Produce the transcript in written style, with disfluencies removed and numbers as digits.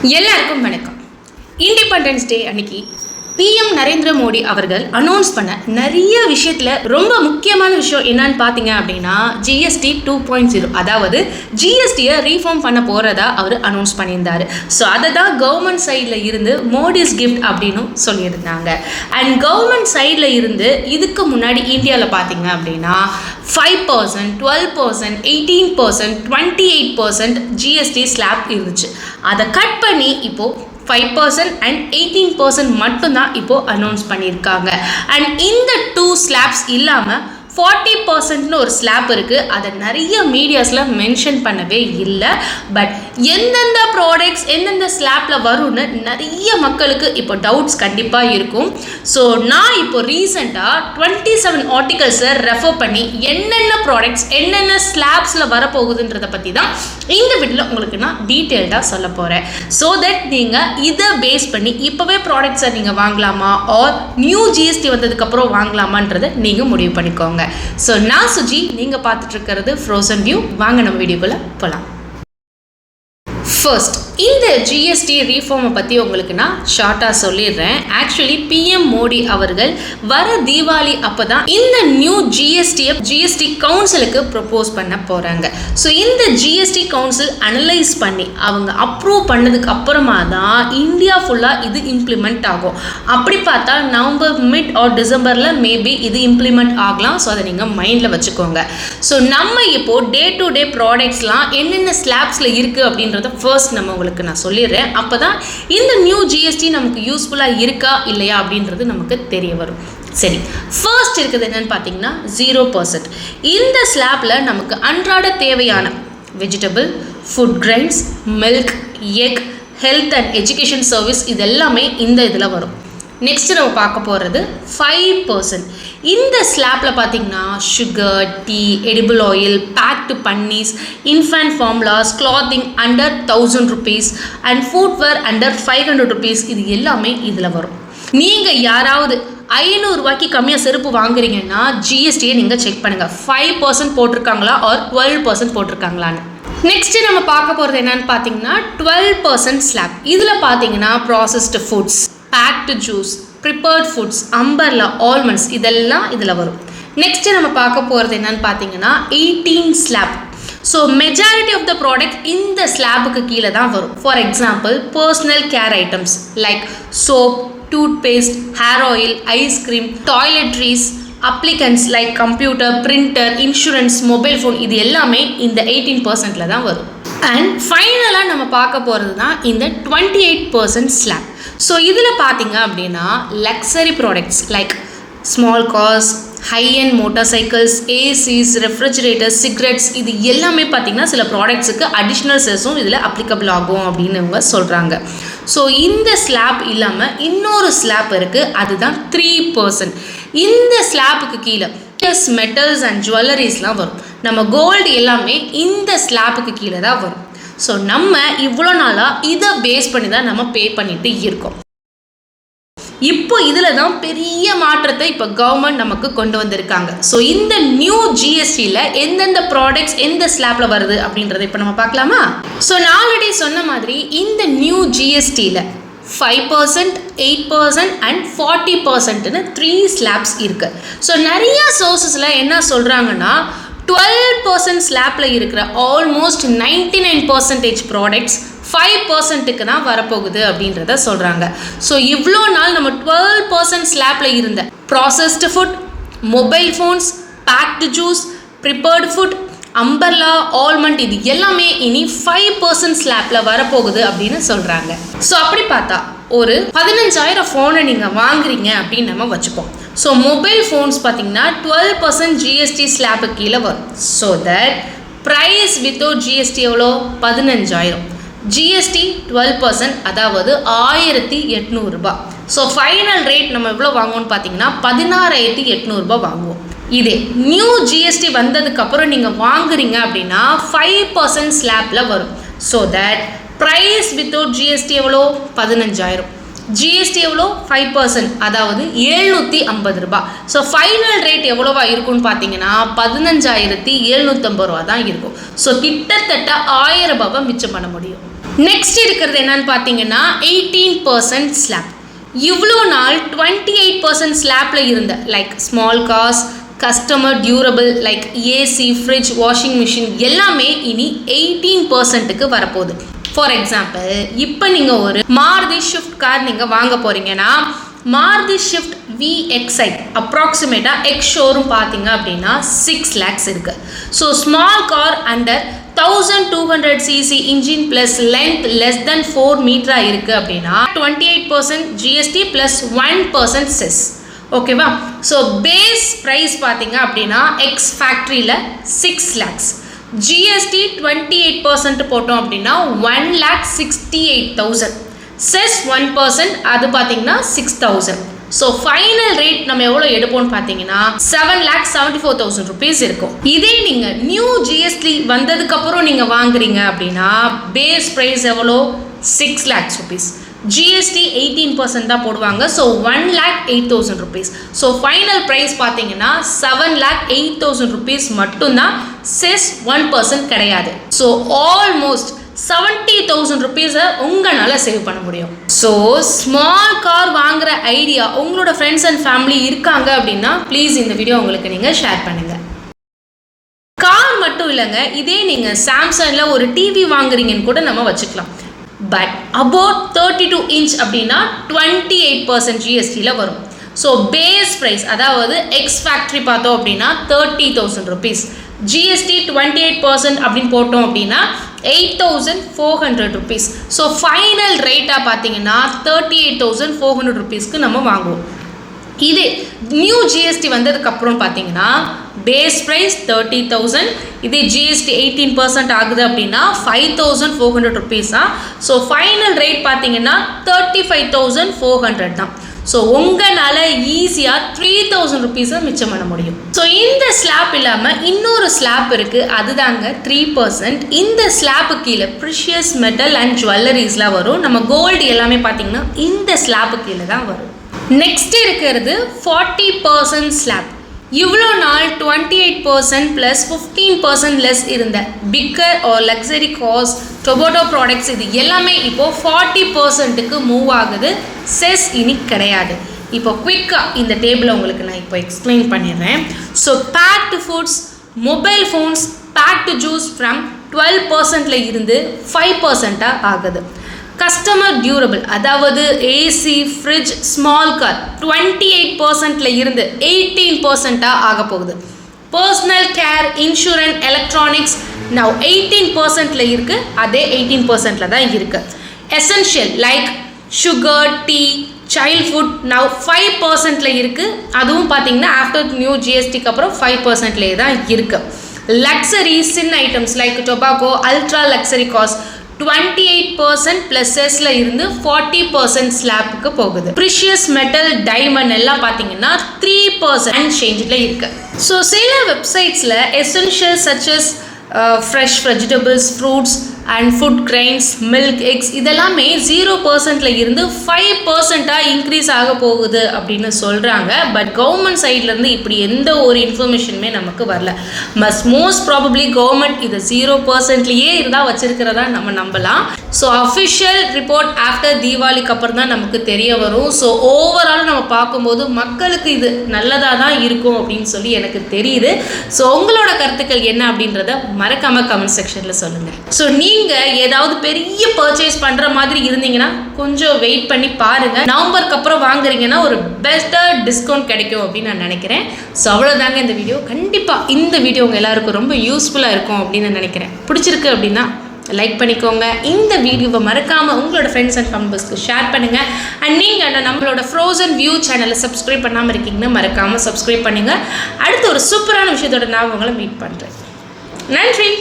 எல்லாருக்கும் வணக்கம். Independence day அன்னைக்கு பிஎம் நரேந்திர மோடி அவர்கள் அனௌன்ஸ் பண்ண நிறைய விஷயத்தில் ரொம்ப முக்கியமான விஷயம் என்னன்னு பார்த்தீங்க அப்படின்னா ஜிஎஸ்டி 2.0, அதாவது ஜிஎஸ்டியை ரீஃபார்ம் பண்ண போகிறதா அவர் அனௌன்ஸ் பண்ணியிருந்தார். ஸோ அதை தான் கவர்மெண்ட் சைடில் இருந்து மோடிஸ் கிஃப்ட் அப்படின்னு சொல்லியிருந்தாங்க. அண்ட் கவர்மெண்ட் சைடில் இருந்து இதுக்கு முன்னாடி இந்தியாவில் பார்த்தீங்க அப்படின்னா 5%, 12%, 18%, 28% ஜிஎஸ்டி ஸ்லாப் இருந்துச்சு. அதை கட் பண்ணி இப்போது 5% and 18% மட்டும்தான் இப்போது அனௌன்ஸ் பண்ணியிருக்காங்க. அண்ட் இந்த 2 ஸ்லாப்ஸ் இல்லாமல் 40% ஒரு ஸ்லாப் இருக்குது. அதை நிறைய மீடியாஸில் மென்ஷன் பண்ணவே இல்லை. பட் எந்தெந்த ப்ராடக்ட்ஸ் எந்தெந்த ஸ்லாப்பில் வரும்னு நிறைய மக்களுக்கு இப்போ டவுட்ஸ் கண்டிப்பாக இருக்கும். ஸோ நான் இப்போ ரீசெண்டாக 27 ஆர்டிகல்ஸை ரெஃபர் பண்ணி என்னென்ன ப்ராடக்ட்ஸ் என்னென்ன ஸ்லாப்ஸில் வரப்போகுதுன்றதை பற்றி தான் இந்த வீடியோவில் உங்களுக்கு நான் டீட்டெயில்டாக சொல்ல போகிறேன். ஸோ தட் நீங்கள் இதை பேஸ் பண்ணி இப்போவே ப்ராடக்ட்ஸை நீங்கள் வாங்கலாமா ஆர் நியூ ஜிஎஸ்டி வந்ததுக்கப்புறம் வாங்கலாமான்றதை நீங்கள் முடிவு பண்ணிக்கோங்க. ஸோ நான் சுஜி, நீங்கள் பார்த்துட்டு இருக்கிறது ஃப்ரோசன் வியூ. வாங்க நம்ம வீடியோக்குள்ளே போகலாம். ஃபர்ஸ்ட், இந்த ஜிஎஸ்டி ரீஃபார்மை பற்றி உங்களுக்கு நான் ஷார்ட்டாக சொல்லிடுறேன். ஆக்சுவலி பிஎம் மோடி அவர்கள் வர தீபாவளி அப்போ தான் இந்த நியூ ஜிஎஸ்டி கவுன்சிலுக்கு ப்ரப்போஸ் பண்ண போகிறாங்க. ஸோ இந்த ஜிஎஸ்டி கவுன்சில் அனலைஸ் பண்ணி அவங்க அப்ரூவ் பண்ணதுக்கு அப்புறமா தான் இந்தியா ஃபுல்லாக இது இம்ப்ளிமெண்ட் ஆகும். அப்படி பார்த்தா நவம்பர் மிட் ஆர் டிசம்பரில் மேபி இது இம்ப்ளிமெண்ட் ஆகலாம். ஸோ அதை நீங்கள் மைண்டில் வச்சுக்கோங்க. ஸோ நம்ம இப்போது டே டு டே ப்ராடக்ட்ஸ்லாம் என்னென்ன ஸ்லாப்ஸில் இருக்குது அப்படின்றத ஃபர்ஸ்ட் நம்ம உங்களுக்கு நான் சொல்லிடுறேன். அப்போ தான் இந்த நியூ ஜிஎஸ்டி நமக்கு யூஸ்ஃபுல்லாக இருக்கா இல்லையா அப்படின்றது நமக்கு தெரிய வரும். சரி, ஃபர்ஸ்ட் இருக்குது என்னன்னு பார்த்தீங்கன்னா 0%. இந்த ஸ்லாப்பில் நமக்கு அன்றாட தேவையான vegetable, food grains, milk, egg, health and education service இது எல்லாமே இந்த இதில் வரும். நெக்ஸ்ட் நம்ம பார்க்க போகிறது 5%. இந்த ஸ்லாப்பில் பார்த்தீங்கன்னா sugar, tea, edible oil, packed பன்னீஸ், infant formulas, clothing under 1000 rupees and footwear under 500 rupees இது எல்லாமே இதில் வரும். நீங்கள் யாராவது 500 ரூபாய்க்கு கம்மியாக செருப்பு வாங்குறீங்கன்னா ஜிஎஸ்டியை நீங்கள் செக் பண்ணுங்கள், 5% போட்டிருக்காங்களா ஆர் 12% போட்டிருக்காங்களான்னு. நெக்ஸ்ட்டு நம்ம பார்க்க போகிறது என்னன்னு பார்த்தீங்கன்னா 12% ஸ்லாப். இதில் பார்த்தீங்கன்னா processed foods, packed juice, prepared foods, umbrella, almonds இதெல்லாம் இதில் வரும். நெக்ஸ்ட்டு நம்ம பார்க்க போகிறது என்னன்னு பார்த்தீங்கன்னா 18 slab. So majority of the product இந்த ஸ்லாப்புக்கு கீழே தான் வரும். For example personal care items like soap, toothpaste, hair oil, ice cream, toiletries, appliances like computer, printer, insurance, mobile phone இது எல்லாமே இந்த 18%ல் தான் வரும். அண்ட் ஃபைனலாக நம்ம பார்க்க போகிறது தான் இந்த 28% ஸ்லாப். ஸோ இதில் பார்த்தீங்க அப்படின்னா luxury products like small cars, high and motor cycles, ACs, refrigerators, cigarettes இது எல்லாமே பார்த்திங்கன்னா சில ப்ராடக்ட்ஸுக்கு அடிஷ்னல் செஸ்ஸும் இதில் அப்ளிகபிள் ஆகும் அப்படின்னு அவங்க சொல்கிறாங்க. ஸோ இந்த ஸ்லாப் இல்லாமல் இன்னொரு ஸ்லாப் இருக்குது, அதுதான் 3%. இந்த ஸ்லாப்புக்கு கீழே மெட்டல்ஸ் அண்ட் ஜுவல்லரிஸ்லாம் வரும். நம்ம கோல்டு எல்லாமே இந்த ஸ்லாப்புக்கு கீழே தான் வரும். ஸோ நம்ம இவ்வளோ நாளாக இதை பேஸ் பண்ணி தான் நம்ம பே பண்ணிட்டு இருக்கோம். இப்போ இதில் தான் பெரிய மாற்றத்தை இப்போ கவர்மெண்ட் நமக்கு கொண்டு வந்திருக்காங்க. ஸோ இந்த நியூ ஜிஎஸ்டியில் எந்தெந்த ப்ராடக்ட்ஸ் எந்த ஸ்லாப்பில் வருது அப்படின்றத இப்போ நம்ம பார்க்கலாமா? ஸோ நான் ஆல்ரெடி சொன்ன மாதிரி இந்த நியூ ஜிஎஸ்டியில் 5%, 8% அண்ட் 40%ன்னு 3 ஸ்லாப்ஸ் இருக்குது. ஸோ நிறைய சோர்ஸஸில் என்ன சொல்கிறாங்கன்னா 12% ஸ்லாப்பில் இருக்கிற ஆல்மோஸ்ட் 99% ப்ராடக்ட்ஸ் 5%க்கு தான் வரப்போகுது அப்படின்றத சொல்கிறாங்க. ஸோ இவ்வளோ நாள் நம்ம 12% ஸ்லாப்பில் இருந்த processed food, mobile phones, packed juice, prepared food, umbrella, almond இது எல்லாமே இனி 5% ஸ்லாப்பில் வரப்போகுது அப்படின்னு சொல்கிறாங்க. ஸோ அப்படி பார்த்தா ஒரு 15,000 ஃபோனை நீங்கள் வாங்குறீங்க அப்படின்னு நம்ம வச்சுப்போம். ஸோ மொபைல் ஃபோன்ஸ் பார்த்தீங்கன்னா 12% ஜிஎஸ்டி ஸ்லாப்பு கீழே வரும். So that price without GST எவ்வளோ? 15,000. ஜிஎஸ்டி 12% அதாவது 1,800 ரூபாய். ஸோ ஃபைனல் ரேட் நம்ம எவ்வளோ வாங்குவோம்னு பார்த்தீங்கன்னா 16,800 ரூபாய் வாங்குவோம். இதே நியூ ஜிஎஸ்டி வந்ததுக்கப்புறம் நீங்கள் வாங்குறீங்க அப்படின்னா 5% ஸ்லாப்பில் வரும். So that price without GST எவ்வளோ? 15,000. ஜிஎஸ்டி எவ்வளோ? 5% அதாவது 750 ரூபாய். ஸோ ஃபைனல் ரேட் எவ்வளோவா இருக்கும்னு பார்த்தீங்கன்னா 15,750 ரூபா தான் இருக்கும். ஸோ கிட்டத்தட்ட 1000 ரூபாவை மிச்சம் பண்ண முடியும். நெக்ஸ்ட் இருக்கிறது என்னன்னு பார்த்தீங்கன்னா 18% ஸ்லாப். இவ்வளோ நாள் 28% ஸ்லாப்பில் இருந்த like small cars, customer durable like AC, fridge, washing machine எல்லாமே இனி 18%க்கு வரப்போகுது. ஃபார் எக்ஸாம்பிள், இப்போ நீங்கள் ஒரு மாருதி ஷிஃப்ட் கார் நீங்கள் வாங்க போகிறீங்கன்னா மாருதி ஷிஃப்ட் VXi அப்ராக்சிமேட்டாக எக்ஸ் ஷோரூம் பார்த்தீங்க அப்படின்னா 6 lakhs இருக்குது. So small car under 1200cc engine plus length less than 4 மீட்டராக இருக்குது அப்படின்னா 28% GST ப்ளஸ் 1% செஸ். ஓகேவா? ஸோ பேஸ் ப்ரைஸ் பார்த்தீங்க அப்படின்னா எக்ஸ் ஃபேக்ட்ரியில் 6 lakhs, GST 28% போட்டோம் அப்படின்னா 1,68,000, செஸ் 1% அது பார்த்தீங்கன்னா 6,000. ஸோ ஃபைனல் ரேட் நம்ம எவ்வளோ எடுப்போம்னு பார்த்தீங்கன்னா 7,74,000 rupees இருக்கும். இதே நீங்கள் நியூ GST வந்ததுக்கப்புறம் நீங்கள் வாங்குறீங்க அப்படின்னா பேஸ் ப்ரைஸ் எவ்வளோ 6 lakhs rupees, GST 18% தான் போடுவாங்க. So 1,08,000 rupees. So final price பார்த்தீங்கன்னா 7,08,000 rupees மட்டும்தான், செஸ் 1% கிடையாது. ஸோ ஆல்மோஸ்ட் 70,000 rupees உங்களால் சேவ் பண்ண முடியும். ஸோ ஸ்மால் கார் வாங்குற ஐடியா உங்களோட ஃப்ரெண்ட்ஸ் அண்ட் ஃபேமிலி இருக்காங்க அப்படின்னா ப்ளீஸ் இந்த வீடியோ உங்களுக்கு நீங்கள் ஷேர் பண்ணுங்கள். கார் மட்டும் இல்லைங்க, இதே நீங்கள் சாம்சங்கில் ஒரு டிவி வாங்குறீங்கன்னு கூட நம்ம வச்சுக்கலாம். பட் அபவுட் 32 inch அப்படின்னா 28% GSTயில் வரும். ஸோ பேஸ் ப்ரைஸ் அதாவது எக்ஸ் ஃபேக்ட்ரி பார்த்தோம் அப்படின்னா 30,000 rupees, GST 28% அப்படின்னு போட்டோம் அப்படின்னா 8,400 rupees. ஸோ ஃபைனல் ரேட்டாக பார்த்தீங்கன்னா 38,400 rupeesக்கு நம்ம வாங்குவோம். இது நியூ GST வந்ததுக்கப்புறம் பார்த்தீங்கன்னா பேஸ் ப்ரைஸ் 30,000, இதே GST 18% ஆகுது அப்படின்னா 5,400 rupees தான். ஸோ ஃபைனல் ரேட் பார்த்தீங்கன்னா 35,400 தான். ஸோ உங்களால் ஈஸியாக 3,000 rupees மிச்சம் பண்ண முடியும். ஸோ இந்த ஸ்லாப் இல்லாமல் இன்னொரு ஸ்லாப் இருக்குது, அதுதாங்க 3%. இந்த ஸ்லாப்பு கீழே ப்ரிஷியஸ் மெட்டல் அண்ட் ஜுவல்லரிஸ்லாம் வரும். நம்ம கோல்டு எல்லாமே பார்த்தீங்கன்னா இந்த ஸ்லாப்பு கீழே தான் வரும். நெக்ஸ்ட் இருக்கிறது 40% ஸ்லாப். இவ்வளோ நாள் 28% ப்ளஸ் 15% லெஸ் இருந்த bigger are luxury cars, tobacco products இது எல்லாமே இப்போது 40%க்கு மூவ் ஆகுது. செஸ் இனி கிடையாது. இப்போ குவிக்காக இந்த டேபிளை உங்களுக்கு நான் இப்போ எக்ஸ்பிளைன் பண்ணிடுறேன். So packed foods, mobile phones, packed juice from 12% இருந்து 5% ஆகுது. கஸ்டமர் டியூரபிள் அதாவது ஏசி, ஃப்ரிட்ஜ், ஸ்மால் கார் 28% இருந்து 18% ஆக போகுது. Personal care, insurance, electronics now 18% இருக்குது, அதே 18% தான் இருக்குது. Essential like sugar, tea, child food now 5% இருக்குது. அதுவும் பார்த்தீங்கன்னா ஆஃப்டர் நியூ GSTக்கு அப்புறம் 5% தான் இருக்குது. Luxury sin items like tobacco, ultra luxury cars 28% ப்ளஸஸில் இருந்து 40% ஸ்லாப்புக்கு போகுது. ப்ரிஷியஸ் மெட்டல், டைமண்ட் எல்லாம் பார்த்தீங்கன்னா 3% சேஞ்சில் இருக்குது. ஸோ சில வெப்சைட்ஸில் essential such as fresh vegetables, fruits and food grains, milk, eggs இதெல்லாமே 0% இருந்து 5% இன்க்ரீஸ் ஆக போகுது அப்படின்னு சொல்கிறாங்க. பட் கவர்மெண்ட் சைட்லேருந்து இப்படி எந்த ஒரு இன்ஃபர்மேஷனுமே நமக்கு வரல. மோஸ்ட் ப்ராபப்ளி கவர்மெண்ட் இதை 0%லேயே இருந்தால் வச்சிருக்கிறதா நம்ம நம்பலாம். ஸோ அஃபிஷியல் ரிப்போர்ட் ஆஃப்டர் தீபாவளிக்கு அப்புறம் தான் நமக்கு தெரிய வரும். ஸோ ஓவரால் நம்ம பார்க்கும்போது மக்களுக்கு இது நல்லதாக தான் இருக்கும் அப்படின்னு சொல்லி எனக்கு தெரியுது. ஸோ உங்களோட கருத்துக்கள் என்ன அப்படின்றத மறக்காமல் கமெண்ட் செக்ஷனில் சொல்லுங்கள். ஸோ நீங்கள் ஏதாவது பெரிய பர்ச்சேஸ் பண்ணுற மாதிரி இருந்தீங்கன்னா கொஞ்சம் வெயிட் பண்ணி பாருங்கள். நவம்பருக்கு அப்புறம் வாங்குறீங்கன்னா ஒரு பெஸ்ட்டாக டிஸ்கவுண்ட் கிடைக்கும் அப்படின்னு நான் நினைக்கிறேன். ஸோ அவ்வளோதாங்க இந்த வீடியோ. கண்டிப்பாக இந்த வீடியோ உங்கள் எல்லாருக்கும் ரொம்ப யூஸ்ஃபுல்லாக இருக்கும் அப்படின்னு நான் நினைக்கிறேன். பிடிச்சிருக்கு அப்படின்னா லைக் பண்ணிக்கோங்க. இந்த வீடியோவை மறக்காமல் உங்களோட ஃப்ரெண்ட்ஸ் அண்ட் ஃபேமிலிஸ்க்கு ஷேர் பண்ணுங்கள். அண்ட் நீங்கள் நம்மளோட ஃப்ரோசன் வியூ சேனலை சப்ஸ்கிரைப் பண்ணாமல் இருக்கீங்கன்னா மறக்காமல் சப்ஸ்கிரைப் பண்ணுங்கள். அடுத்து ஒரு சூப்பரான விஷயத்தோட நான் உங்களை மீட் பண்ணுறேன். நன்றி.